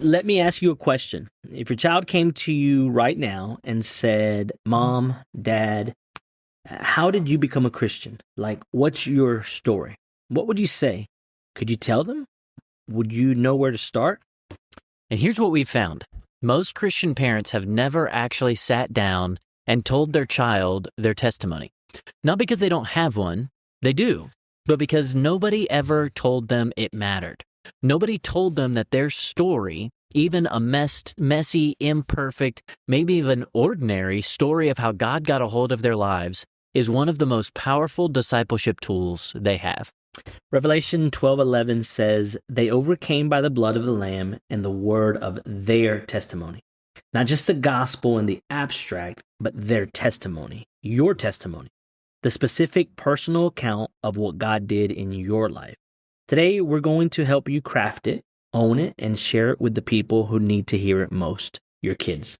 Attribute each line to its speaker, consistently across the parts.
Speaker 1: let me ask you a question. If your child came to you right now and said, Mom, Dad, how did you become a Christian? Like, what's your story? What would you say? Could you tell them? Would you know where to start?
Speaker 2: And here's what we've found. Most Christian parents have never actually sat down and told their child their testimony. Not because they don't have one, they do, but because nobody ever told them it mattered. Nobody told them that their story, even a messy, imperfect, maybe even ordinary story of how God got a hold of their lives, is one of the most powerful discipleship tools they have.
Speaker 1: Revelation 12:11 says, they overcame by the blood of the Lamb and the word of their testimony. Not just the gospel in the abstract, but their testimony, your testimony, the specific personal account of what God did in your life. Today, we're going to help you craft it, own it, and share it with the people who need to hear it most, your kids.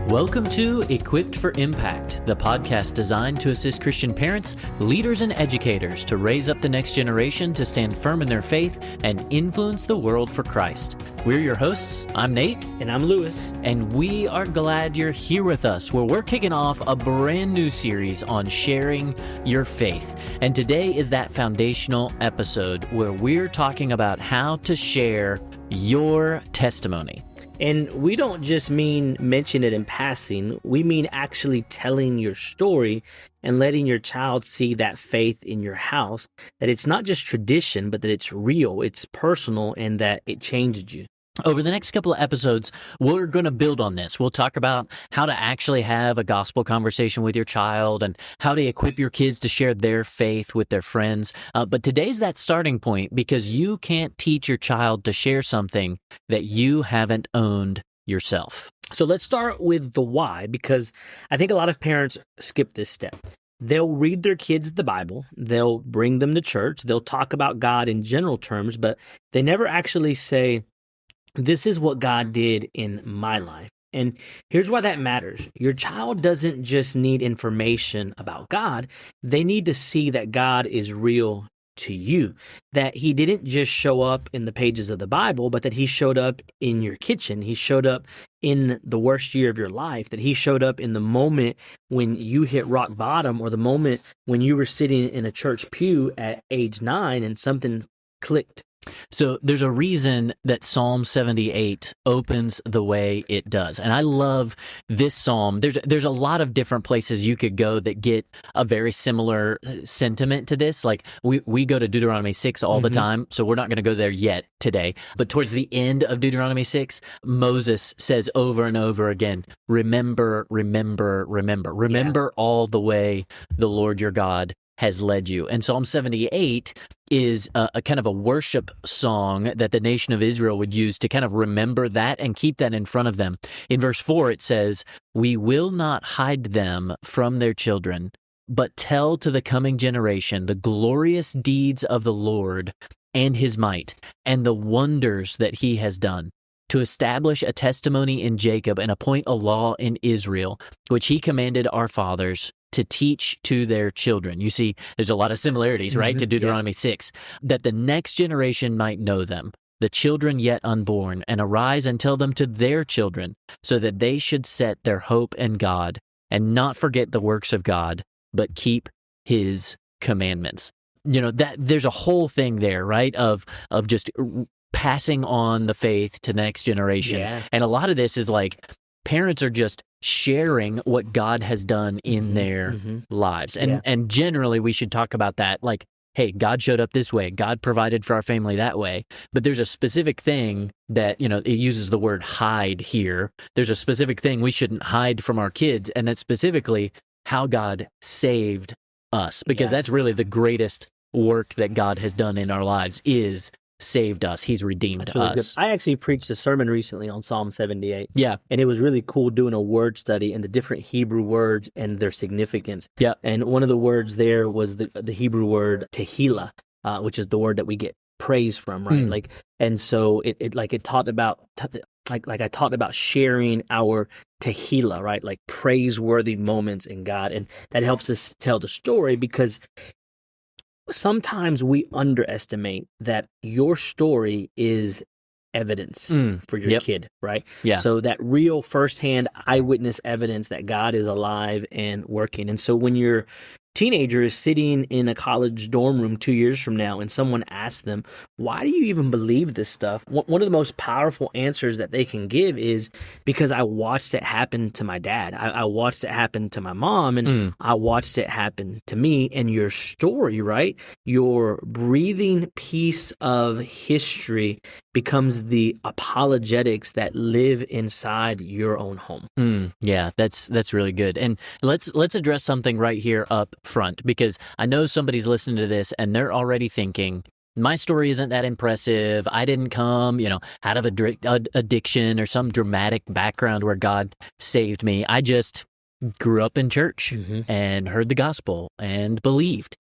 Speaker 2: Welcome to Equipped for Impact, the podcast designed to assist Christian parents, leaders, and educators to raise up the next generation to stand firm in their faith and influence the world for Christ. We're your hosts. I'm Nate.
Speaker 1: And I'm Lewis.
Speaker 2: And we are glad you're here with us, where we're kicking off a brand new series on sharing your faith. And today is that foundational episode where we're talking about how to share your testimony.
Speaker 1: And we don't just mean mention it in passing. We mean actually telling your story and letting your child see that faith in your house, that it's not just tradition, but that it's real, it's personal, and that it changed you.
Speaker 2: Over the next couple of episodes, we're going to build on this. We'll talk about how to actually have a gospel conversation with your child and how to equip your kids to share their faith with their friends. But today's that starting point, because you can't teach your child to share something that you haven't owned yourself.
Speaker 1: So let's start with the why, because I think a lot of parents skip this step. They'll read their kids the Bible, they'll bring them to church, they'll talk about God in general terms, but they never actually say, this is what God did in my life. And here's why that matters. Your child doesn't just need information about God. They need to see that God is real to you, that he didn't just show up in the pages of the Bible, but that he showed up in your kitchen. He showed up in the worst year of your life, that he showed up in the moment when you hit rock bottom, or the moment when you were sitting in a church pew at age 9 and something clicked.
Speaker 2: So there's a reason that Psalm 78 opens the way it does. And I love this psalm. There's a lot of different places you could go that get a very similar sentiment to this. Like we go to Deuteronomy 6 all the time, so we're not going to go there yet today. But towards the end of Deuteronomy 6, Moses says over and over again, remember, remember, remember. Remember all the way the Lord your God has led you. And Psalm 78 is a kind of a worship song that the nation of Israel would use to kind of remember that and keep that in front of them. In verse 4, it says, we will not hide them from their children, but tell to the coming generation the glorious deeds of the Lord and his might and the wonders that he has done, to establish a testimony in Jacob and appoint a law in Israel, which he commanded our fathers to teach to their children. You see, there's a lot of similarities, right, to Deuteronomy 6, that the next generation might know them, the children yet unborn, and arise and tell them to their children, so that they should set their hope in God and not forget the works of God, but keep his commandments. You know, that there's a whole thing there, right, of just passing on the faith to the next generation. Yeah. And a lot of this is like parents are just sharing what God has done in their lives. And generally we should talk about that, like, hey, God showed up this way, God provided for our family that way. But there's a specific thing that, you know, it uses the word hide here. There's a specific thing we shouldn't hide from our kids, and that's specifically how God saved us, because that's really the greatest work that God has done in our lives, is saved us. He's redeemed
Speaker 1: really
Speaker 2: us.
Speaker 1: Good. I actually preached a sermon recently on Psalm 78.
Speaker 2: Yeah.
Speaker 1: And it was really cool doing a word study and the different Hebrew words and their significance.
Speaker 2: Yeah.
Speaker 1: And one of the words there was the Hebrew word tehillah, which is the word that we get praise from, right? And so it talked about like I talked about sharing our tehillah, right? Like praiseworthy moments in God. And that helps us tell the story because sometimes we underestimate that your story is evidence for your
Speaker 2: Yep.
Speaker 1: kid, right?
Speaker 2: Yeah.
Speaker 1: So that real firsthand eyewitness evidence that God is alive and working. And so when your teenager is sitting in a college dorm room 2 years from now and someone asks them, why do you even believe this stuff? One of the most powerful answers that they can give is because I watched it happen to my dad. I watched it happen to my mom, and I watched it happen to me. And your story, right? Your breathing piece of history becomes the apologetics that live inside your own home.
Speaker 2: Yeah, that's really good. And let's address something right here up front, because I know somebody's listening to this and they're already thinking, my story isn't that impressive. I didn't come, out of addiction or some dramatic background where God saved me. I just grew up in church and heard the gospel and believed.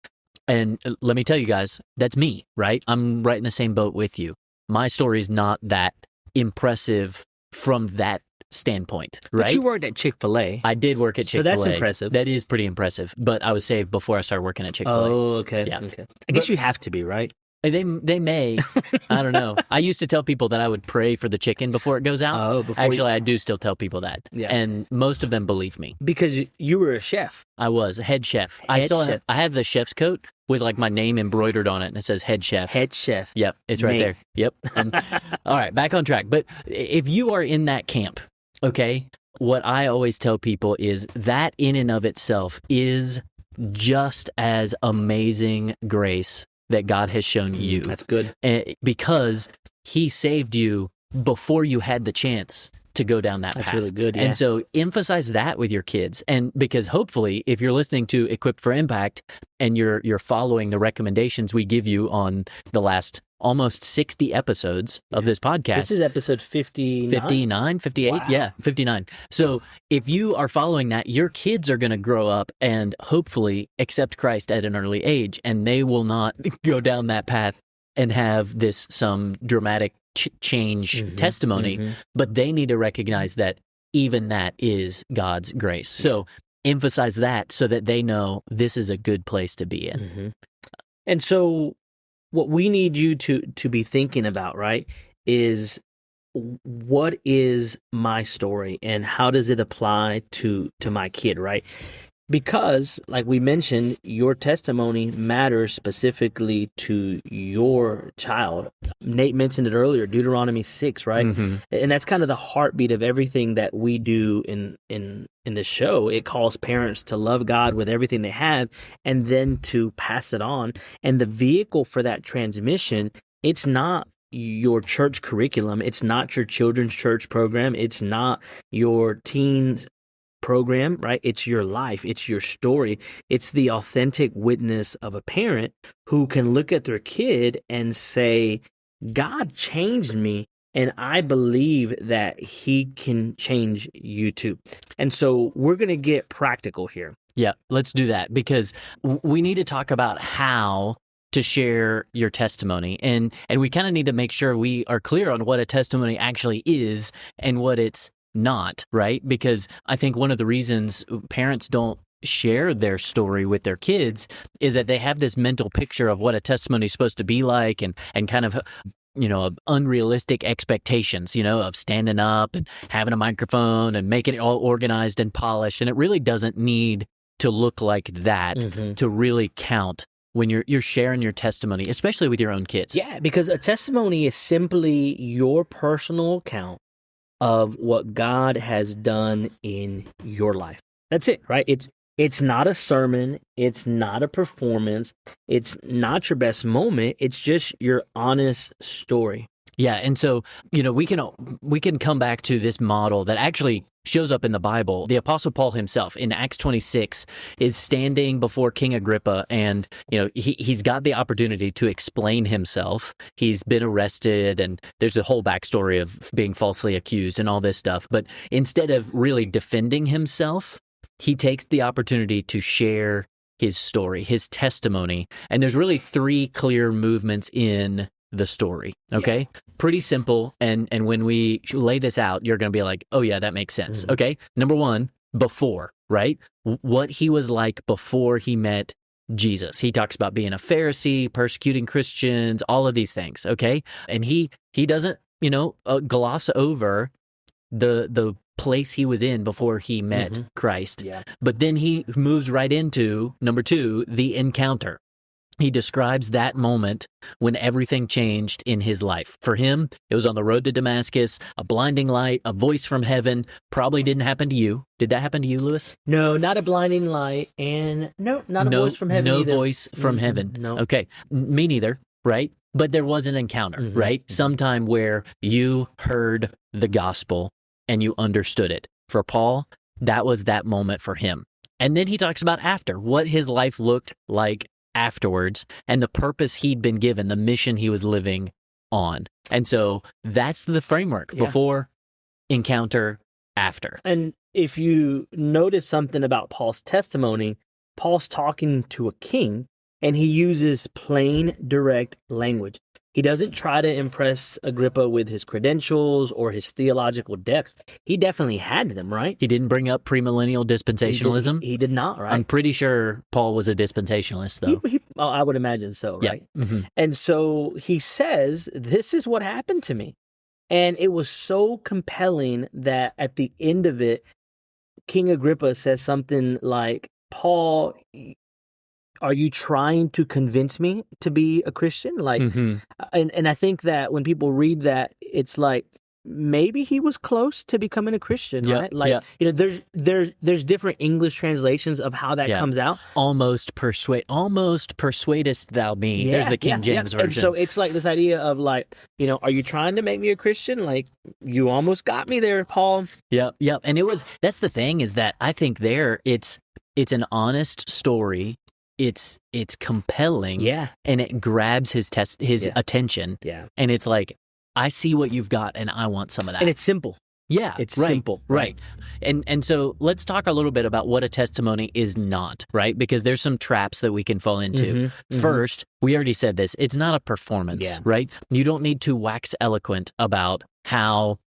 Speaker 2: And let me tell you guys, that's me, right? I'm right in the same boat with you. My story is not that impressive from that standpoint, right?
Speaker 1: But you worked at Chick-fil-A.
Speaker 2: I did work at Chick-fil-A.
Speaker 1: So that's impressive.
Speaker 2: That is pretty impressive. But I was saved before I started working at Chick-fil-A.
Speaker 1: Oh, okay.
Speaker 2: Yeah.
Speaker 1: Okay. I guess you have to be, right?
Speaker 2: They may. I don't know. I used to tell people that I would pray for the chicken before it goes out. Actually, I do still tell people that.
Speaker 1: Yeah.
Speaker 2: And most of them believe me.
Speaker 1: Because you were a chef.
Speaker 2: I was a head chef. I have the chef's coat with like my name embroidered on it, and it says head chef.
Speaker 1: Head chef.
Speaker 2: Yep, it's right there. Yep. All right, back on track. But if you are in that camp, okay, what I always tell people is that in and of itself is just as amazing grace that God has shown you.
Speaker 1: That's good.
Speaker 2: Because he saved you before you had the chance to go down that path.
Speaker 1: That's really good, yeah.
Speaker 2: And so emphasize that with your kids. And because hopefully if you're listening to Equipped for Impact and you're following the recommendations we give you on the last almost 60 episodes of this podcast.
Speaker 1: This is episode 59?
Speaker 2: 59, 58? Wow. Yeah, 59. So if you are following that, your kids are going to grow up and hopefully accept Christ at an early age, and they will not go down that path and have some dramatic change testimony, but they need to recognize that even that is God's grace. So emphasize that so that they know this is a good place to be in.
Speaker 1: And so what we need you to be thinking about, right, is what is my story and how does it apply to my kid, right? Because, like we mentioned, your testimony matters specifically to your child. Nate mentioned it earlier, Deuteronomy 6, right? And that's kind of the heartbeat of everything that we do in this show. It calls parents to love God with everything they have and then to pass it on. And the vehicle for that transmission, it's not your church curriculum. It's not your children's church program. It's not your teens program, right? It's your life. It's your story. It's the authentic witness of a parent who can look at their kid and say, God changed me, and I believe that he can change you too. And so we're going to get practical here.
Speaker 2: Yeah, let's do that, because we need to talk about how to share your testimony. And we kind of need to make sure we are clear on what a testimony actually is and what it's not, right? Because I think one of the reasons parents don't share their story with their kids is that they have this mental picture of what a testimony is supposed to be like, and kind of unrealistic expectations, of standing up and having a microphone and making it all organized and polished. And it really doesn't need to look like that to really count when you're sharing your testimony, especially with your own kids.
Speaker 1: Yeah, because a testimony is simply your personal account of what God has done in your life. That's it, right? It's not a sermon. It's not a performance. It's not your best moment. It's just your honest story.
Speaker 2: Yeah, and so, we can come back to this model that actually shows up in the Bible. The Apostle Paul himself in Acts 26 is standing before King Agrippa, and he's got the opportunity to explain himself. He's been arrested, and there's a whole backstory of being falsely accused and all this stuff. But instead of really defending himself, he takes the opportunity to share his story, his testimony. And there's really three clear movements in the story. Okay. Pretty simple. And when we lay this out, you're going to be like, oh yeah, that makes sense. Okay. Number one, before, right? What he was like before he met Jesus. He talks about being a Pharisee, persecuting Christians, all of these things. Okay. And he doesn't, gloss over the place he was in before he met Christ. Yeah. But then he moves right into number two, the encounter. He describes that moment when everything changed in his life. For him, it was on the road to Damascus, a blinding light, a voice from heaven. Probably didn't happen to you. Did that happen to you, Lewis?
Speaker 1: No, not a blinding light, and not a voice from heaven either.
Speaker 2: No voice from heaven.
Speaker 1: No.
Speaker 2: Okay, me neither, right? But there was an encounter, right? Sometime where you heard the gospel and you understood it. For Paul, that was that moment for him. And then he talks about after, what his life looked like afterwards, and the purpose he'd been given, the mission he was living on. And so that's the framework: before, encounter, after.
Speaker 1: And if you notice something about Paul's testimony, Paul's talking to a king, and he uses plain, direct language. He doesn't try to impress Agrippa with his credentials or his theological depth. He definitely had them, right?
Speaker 2: He didn't bring up premillennial dispensationalism.
Speaker 1: He did not, right?
Speaker 2: I'm pretty sure Paul was a dispensationalist, though.
Speaker 1: I would imagine so, right?
Speaker 2: Yeah.
Speaker 1: And so he says, this is what happened to me. And it was so compelling that at the end of it, King Agrippa says something like, Paul, are you trying to convince me to be a Christian? Like, and I think that when people read that, it's like, maybe he was close to becoming a Christian, right? Like, there's different English translations of how that comes out.
Speaker 2: Almost persuadest thou me. There's the King James version.
Speaker 1: And so it's like this idea of like, are you trying to make me a Christian? Like, you almost got me there, Paul.
Speaker 2: Yep. And that's the thing, is that I think it's an honest story. It's compelling, and it grabs his attention, and it's like, I see what you've got, and I want some of that.
Speaker 1: And it's simple.
Speaker 2: Yeah,
Speaker 1: it's
Speaker 2: right,
Speaker 1: simple,
Speaker 2: right? And so let's talk a little bit about what a testimony is not, right? Because there's some traps that we can fall into. First, we already said this: it's not a performance, right? You don't need to wax eloquent about how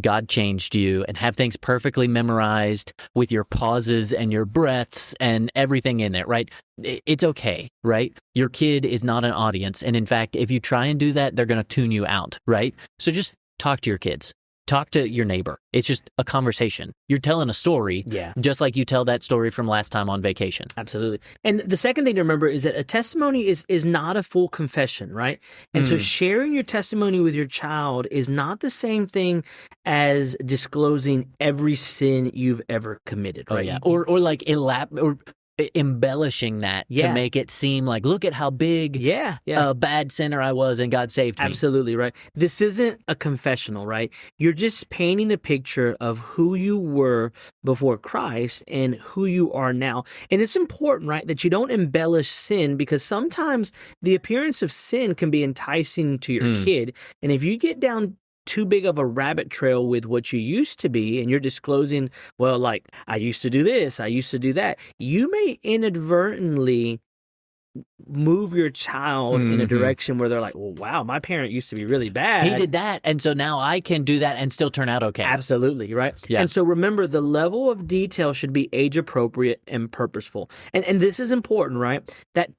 Speaker 2: God changed you and have things perfectly memorized with your pauses and your breaths and everything in there, right? It's okay, right? Your kid is not an audience. And in fact, if you try and do that, they're going to tune you out, right? So just talk to your kids. Talk to your neighbor. It's just a conversation. You're telling a story, just like you tell that story from last time on vacation.
Speaker 1: Absolutely. And the second thing to remember is that a testimony is not a full confession, right? And so sharing your testimony with your child is not the same thing as disclosing every sin you've ever committed, right?
Speaker 2: Or like embellishing that to make it seem like, look at how big a bad sinner I was and God saved me.
Speaker 1: Absolutely, right. This isn't a confessional, right? You're just painting a picture of who you were before Christ and who you are now. And it's important, right, that you don't embellish sin, because sometimes the appearance of sin can be enticing to your kid. And if you get down too big of a rabbit trail with what you used to be, and you're disclosing, well, like, I used to do this, I used to do that, you may inadvertently move your child in a direction where they're like, well, wow, my parent used to be really bad.
Speaker 2: He did that, and so now I can do that and still turn out okay.
Speaker 1: Absolutely, right? Yeah. And so remember, the level of detail should be age appropriate and purposeful. And this is important, right? That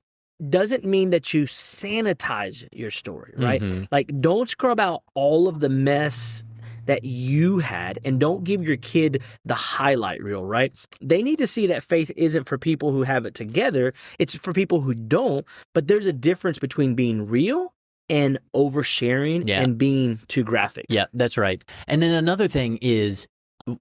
Speaker 1: doesn't mean that you sanitize your story, right? Like, don't scrub out all of the mess that you had, and don't give your kid the highlight reel, right? They need to see that faith isn't for people who have it together. It's for people who don't. But there's a difference between being real and oversharing and being too graphic.
Speaker 2: Yeah, that's right. And then another thing is,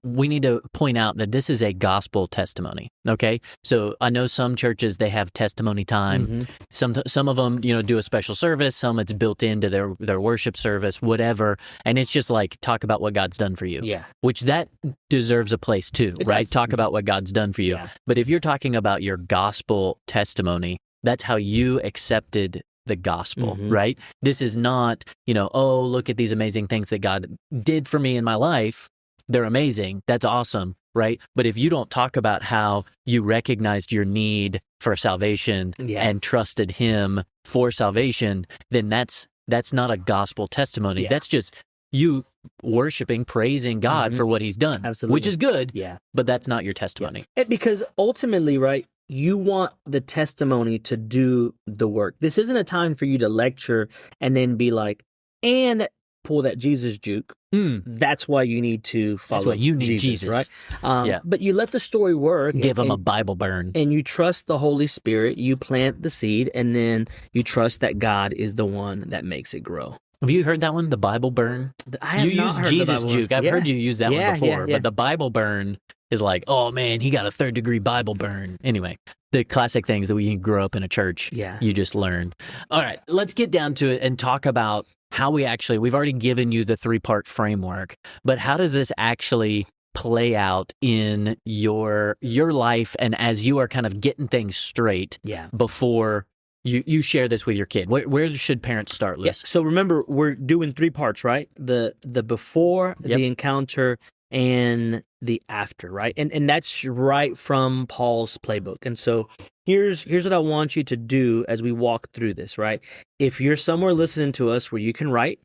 Speaker 2: we need to point out that this is a gospel testimony, okay? So I know some churches, they have testimony time. Some of them, do a special service. Some it's built into their worship service, whatever. And it's just like, talk about what God's done for you. Yeah. Which that deserves a place too, right? Does. Talk about what God's done for you. Yeah. But if you're talking about your gospel testimony, that's how you accepted the gospel, right? This is not, oh, look at these amazing things that God did for me in my life. They're amazing. That's awesome, right? But if you don't talk about how you recognized your need for salvation and trusted Him for salvation, then that's that's not a gospel testimony.
Speaker 1: Yeah.
Speaker 2: That's just you worshiping, praising God for what he's done,
Speaker 1: Absolutely.
Speaker 2: which is good,
Speaker 1: Yeah.
Speaker 2: but that's not your testimony.
Speaker 1: And because ultimately, right, you want the testimony to do the work. This isn't a time for you to lecture and then be like, and pull that Jesus juke. That's why you need to follow.
Speaker 2: That's why you need Jesus.
Speaker 1: Right? But you let the story work.
Speaker 2: Give him a Bible burn.
Speaker 1: And you trust the Holy Spirit. You plant the seed, and then you trust that God is the one that makes it grow.
Speaker 2: Have you heard that one, the Bible burn?
Speaker 1: I have
Speaker 2: you
Speaker 1: not
Speaker 2: use
Speaker 1: heard
Speaker 2: Jesus
Speaker 1: the Bible
Speaker 2: juke.
Speaker 1: burn.
Speaker 2: I've
Speaker 1: Yeah.
Speaker 2: heard you use that one before,
Speaker 1: Yeah.
Speaker 2: but the Bible burn is like, oh man, he got a 3rd-degree Bible burn. Anyway, the classic things that when you grow up in a church, you just learn. All right, let's get down to it and talk about how we've already given you the 3-part framework, but how does this actually play out in your life and as you are kind of getting things straight before you share this with your kid? Where should parents start, Liz?
Speaker 1: So remember, we're doing 3 parts, right? The before, the encounter, and the after, right? And that's right from Paul's playbook. And so here's what I want you to do as we walk through this, right? If you're somewhere listening to us where you can write,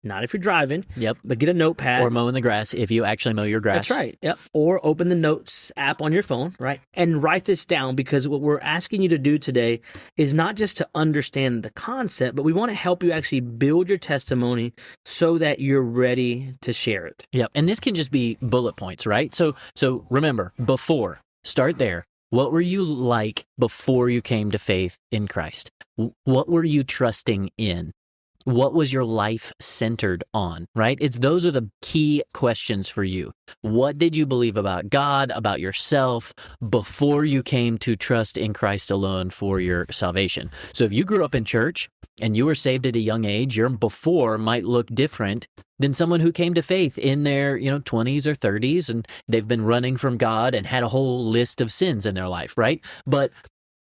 Speaker 1: not if you're driving, but get a notepad.
Speaker 2: Or mowing the grass if you actually mow your grass.
Speaker 1: That's right, yep. Or open the notes app on your phone, right? And write this down, because what we're asking you to do today is not just to understand the concept, but we want to help you actually build your testimony so that you're ready to share it.
Speaker 2: Yep, and this can just be bullet points, right? So remember, before, start there. What were you like before you came to faith in Christ? What were you trusting in? What was your life centered on, right? Those are the key questions for you. What did you believe about God, about yourself, before you came to trust in Christ alone for your salvation? So if you grew up in church and you were saved at a young age, your before might look different than someone who came to faith in their 20s or 30s, and they've been running from God and had a whole list of sins in their life, right? But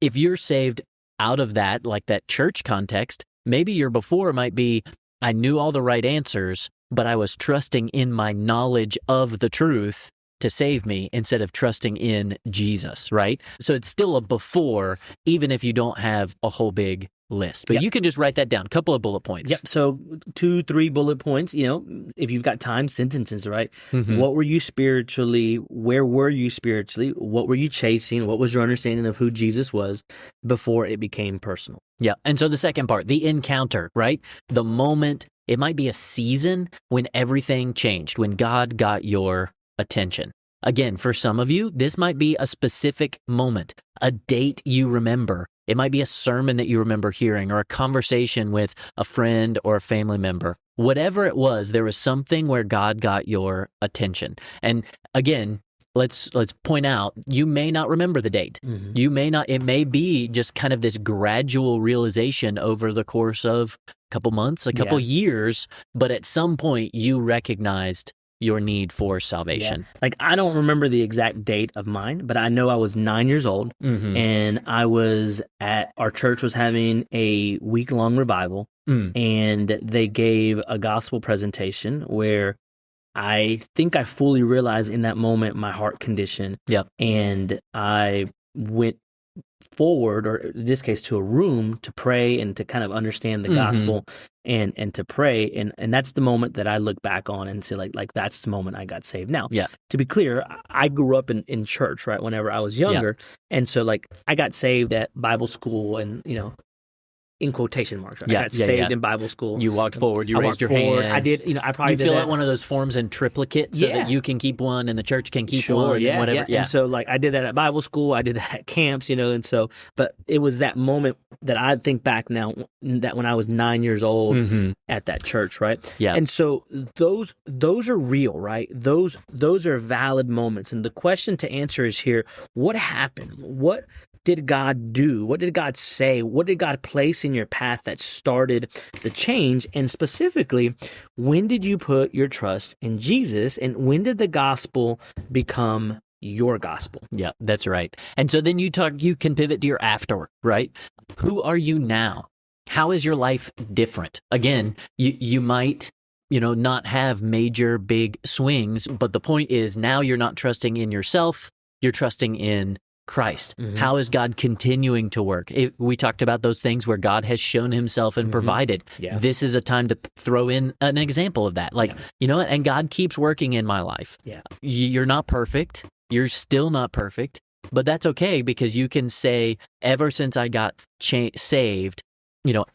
Speaker 2: if you're saved out of that, like that church context, maybe your before might be, I knew all the right answers, but I was trusting in my knowledge of the truth to save me instead of trusting in Jesus, right? So it's still a before, even if you don't have a whole big list. But you can just write that down, a couple of bullet points.
Speaker 1: Yep. So 2-3 bullet points, if you've got time, sentences, right? What were you spiritually? Where were you spiritually? What were you chasing? What was your understanding of who Jesus was before it became personal?
Speaker 2: Yeah. And so the second part, the encounter, right? The moment, it might be a season when everything changed, when God got your attention. Again, for some of you, this might be a specific moment, a date you remember. It might be a sermon that you remember hearing or a conversation with a friend or a family member. Whatever it was, there was something where God got your attention. And again, let's point out, you may not remember the date. You may not, it may be just kind of this gradual realization over the course of a couple months, a couple years, but at some point you recognized your need for salvation.
Speaker 1: Like, I don't remember the exact date of mine, but I know I was 9 years old, and I was our church was having a week-long revival, and they gave a gospel presentation where I think I fully realized in that moment my heart condition. And I went forward, or in this case to a room, to pray and to kind of understand the gospel and to pray. And that's the moment that I look back on and say, like that's the moment I got saved. Now, to be clear, I grew up in church, right, whenever I was younger. And so like I got saved at Bible school and, in quotation marks. Right? I got saved in Bible school.
Speaker 2: You walked forward. You raised your hand.
Speaker 1: I did. I probably
Speaker 2: did. You fill out one of those forms in triplicate so that you can keep one and the church can keep one. And whatever.
Speaker 1: And so, like, I did that at Bible school. I did that at camps. And so, but it was that moment that I think back now, that when I was 9 years old at that church, right? And so those are real, right? Those are valid moments. And the question to answer is here: what happened? What did God do? What did God say? What did God place in your path that started the change? And specifically, when did you put your trust in Jesus? And when did the gospel become your gospel?
Speaker 2: Yeah, that's right. And so then you can pivot to your after, right? Who are you now? How is your life different? Again, you might not have major big swings, but the point is now you're not trusting in yourself, you're trusting in Christ? How is God continuing to work? We talked about those things where God has shown himself and provided.
Speaker 1: Yeah.
Speaker 2: This is a time to throw in an example of that. Like, you know what? And God keeps working in my life.
Speaker 1: Yeah.
Speaker 2: You're not perfect. You're still not perfect, but that's okay, because you can say, ever since I got saved,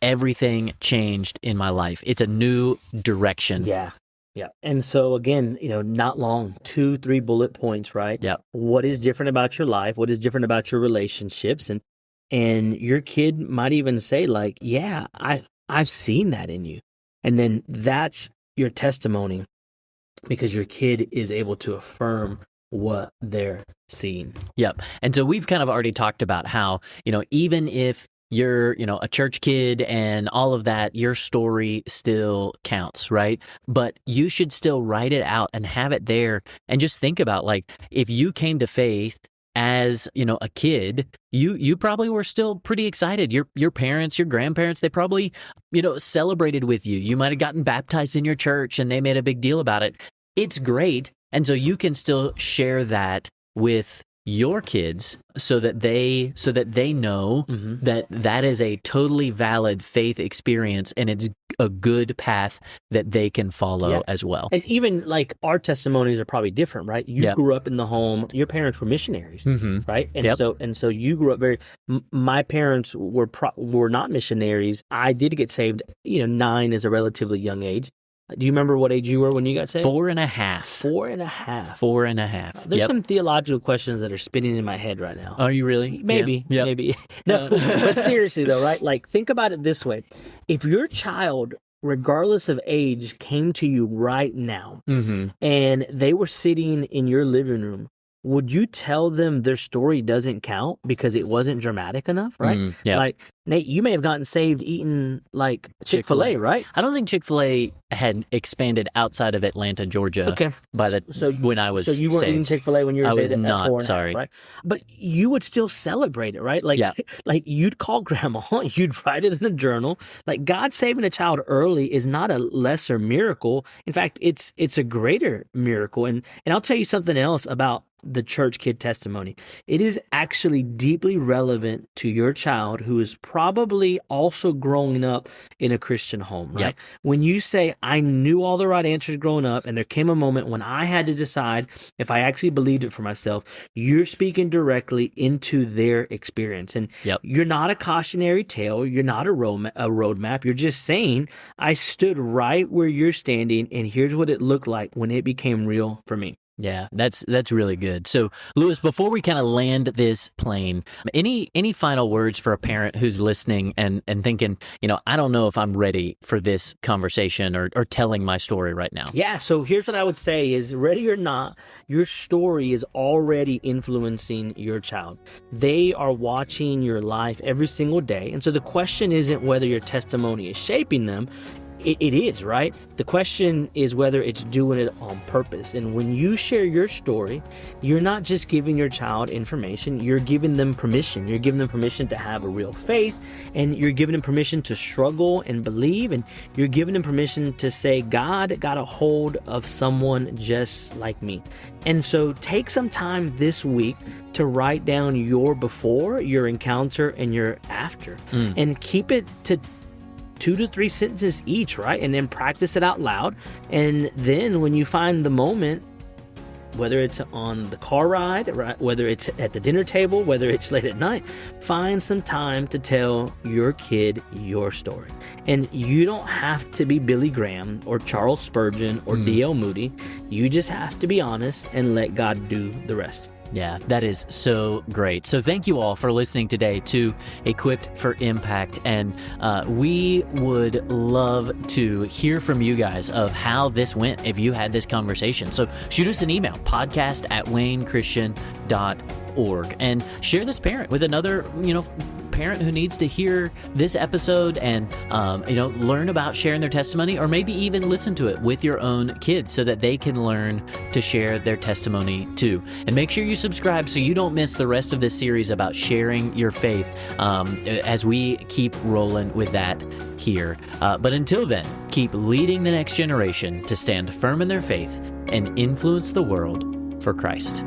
Speaker 2: everything changed in my life. It's a new direction.
Speaker 1: Yeah. Yeah. And so again, not long, 2-3 bullet points, right?
Speaker 2: Yeah.
Speaker 1: What is different about your life? What is different about your relationships? And your kid might even say like, yeah, I've seen that in you. And then that's your testimony, because your kid is able to affirm what they're seeing.
Speaker 2: Yep. And so we've kind of already talked about how, even if you're, a church kid and all of that, your story still counts, right? But you should still write it out and have it there, and just think about, like, if you came to faith as, a kid, you probably were still pretty excited. Your parents, your grandparents, they probably, celebrated with you. You might have gotten baptized in your church and they made a big deal about it. It's great. And so you can still share that with your kids so that they know that is a totally valid faith experience, and it's a good path that they can follow as well.
Speaker 1: And even like our testimonies are probably different, right? You grew up in the home, your parents were missionaries, right? And so you grew up my parents were not missionaries. I did get saved, 9 is a relatively young age. Do you remember what age you were when you got saved?
Speaker 2: 4.5.
Speaker 1: 4.5.
Speaker 2: 4.5.
Speaker 1: There's some theological questions that are spinning in my head right now.
Speaker 2: Are you really?
Speaker 1: Maybe. No, but seriously though, right? Like, think about it this way. If your child, regardless of age, came to you right now and they were sitting in your living room, would you tell them their story doesn't count because it wasn't dramatic enough, right? Like, Nate, you may have gotten saved eating like Chick-fil-A, right?
Speaker 2: I don't think Chick-fil-A had expanded outside of Atlanta, Georgia.
Speaker 1: Okay.
Speaker 2: When I was saved.
Speaker 1: So you weren't eating Chick-fil-A when you were saved?
Speaker 2: I was not,
Speaker 1: at 4.5,
Speaker 2: sorry.
Speaker 1: Right? But you would still celebrate it, right? Like, like you'd call grandma, you'd write it in a journal. Like, God saving a child early is not a lesser miracle. In fact, it's a greater miracle. And I'll tell you something else about the church kid testimony. It is actually deeply relevant to your child who is probably also growing up in a Christian home, right? When you say, I knew all the right answers growing up, and there came a moment when I had to decide if I actually believed it for myself, you're speaking directly into their experience. And you're not a cautionary tale. You're not a roadmap. You're just saying, I stood right where you're standing, and here's what it looked like when it became real for me.
Speaker 2: Yeah, that's really good. So, Lewis, before we kind of land this plane, any final words for a parent who's listening and thinking, I don't know if I'm ready for this conversation or telling my story right now?
Speaker 1: Yeah, so here's what I would say is, ready or not, your story is already influencing your child. They are watching your life every single day. And so the question isn't whether your testimony is shaping them. It is, right? The question is whether it's doing it on purpose. And when you share your story, you're not just giving your child information, you're giving them permission. You're giving them permission to have a real faith, and you're giving them permission to struggle and believe, and you're giving them permission to say, God got a hold of someone just like me. And so take some time this week to write down your before, your encounter, and your after, and keep it to 2 to 3 sentences each, right? And then practice it out loud. And then when you find the moment, whether it's on the car ride, right, whether it's at the dinner table, whether it's late at night, find some time to tell your kid your story. And you don't have to be Billy Graham or Charles Spurgeon or D.L. Moody. You just have to be honest and let God do the rest.
Speaker 2: Yeah, that is so great. So thank you all for listening today to Equipped for Impact. And we would love to hear from you guys of how this went if you had this conversation. So shoot us an email, podcast@waynechristian.org, and share this parent with another, parent who needs to hear this episode and, learn about sharing their testimony, or maybe even listen to it with your own kids so that they can learn to share their testimony too. And make sure you subscribe so you don't miss the rest of this series about sharing your faith as we keep rolling with that here. But until then, keep leading the next generation to stand firm in their faith and influence the world for Christ.